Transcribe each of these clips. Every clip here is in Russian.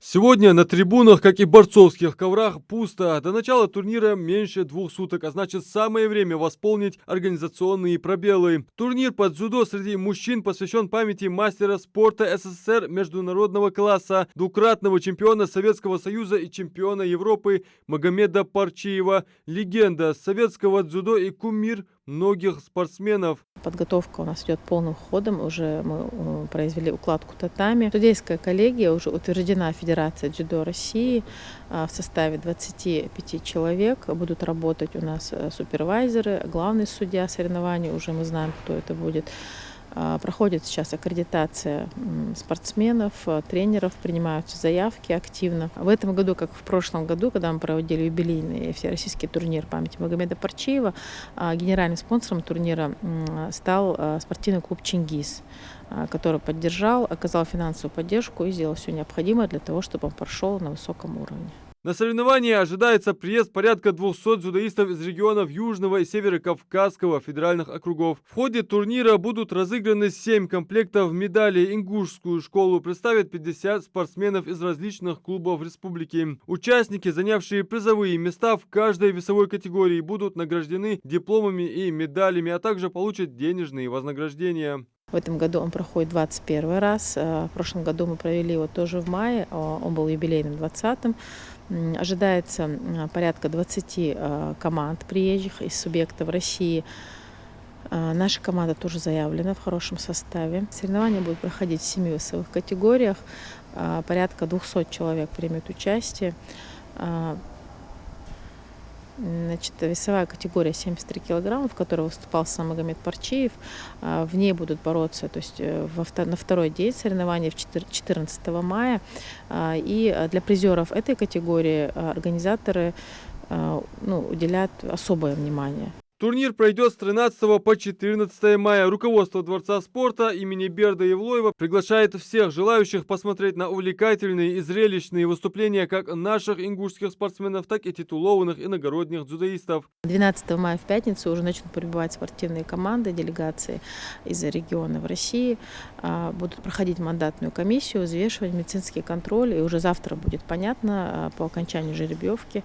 Сегодня на трибунах, как и борцовских коврах, пусто. До начала турнира меньше 2 суток, а значит самое время восполнить организационные пробелы. Турнир по дзюдо среди мужчин посвящен памяти мастера спорта СССР международного класса, двукратного чемпиона Советского Союза и чемпиона Европы Магомеда Парчиева, легенда советского дзюдо и кумир многих спортсменов. Подготовка у нас идет полным ходом, уже мы произвели укладку татами. Судейская коллегия уже утверждена Федерацией дзюдо России в составе 25 человек. Будут работать у нас супервайзеры, главный судья соревнований, уже мы знаем, кто это будет. Проходит сейчас аккредитация спортсменов, тренеров, принимаются заявки активно. В этом году, как в прошлом году, когда мы проводили юбилейный всероссийский турнир памяти Магомеда Парчиева, генеральным спонсором турнира стал спортивный клуб «Чингис», который поддержал, оказал финансовую поддержку и сделал все необходимое для того, чтобы он прошел на высоком уровне. На соревнования ожидается приезд порядка 200 дзюдоистов из регионов Южного и Северо-Кавказского федеральных округов. В ходе турнира будут разыграны 7 комплектов медалей. Ингушскую школу представят 50 спортсменов из различных клубов республики. Участники, занявшие призовые места в каждой весовой категории, будут награждены дипломами и медалями, а также получат денежные вознаграждения. В этом году он проходит 21 раз. В прошлом году мы провели его тоже в мае. Он был юбилейным 20-м. Ожидается порядка 20 команд приезжих из субъектов России. Наша команда тоже заявлена в хорошем составе. Соревнования будут проходить в 7 весовых категориях. Порядка 200 человек примет участие. Значит, весовая категория 73 килограмма, в которой выступал сам Магомед Парчиев. В ней будут бороться, то есть на второй день соревнований, 14 мая. И для призеров этой категории организаторы уделяют особое внимание. Турнир пройдет с 13 по 14 мая. Руководство Дворца спорта имени Берда Евлоева приглашает всех желающих посмотреть на увлекательные и зрелищные выступления как наших ингушских спортсменов, так и титулованных иногородних дзюдоистов. 12 мая в пятницу уже начнут прибывать спортивные команды, делегации из регионов России. Будут проходить мандатную комиссию, взвешивать медицинский контроль. И уже завтра будет понятно по окончанию жеребьевки,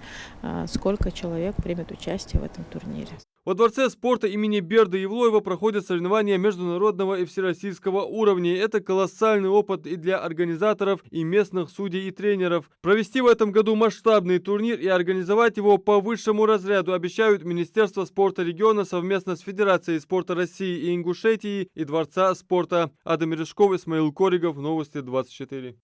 сколько человек примет участие в этом турнире. Во Дворце спорта имени Берда Евлоева проходят соревнования международного и всероссийского уровня. Это колоссальный опыт и для организаторов, и местных судей и тренеров. Провести в этом году масштабный турнир и организовать его по высшему разряду обещают Министерство спорта региона совместно с Федерацией спорта России и Ингушетии и Дворца спорта. Адам Мережков, Исмаил Коригов, Новости 24.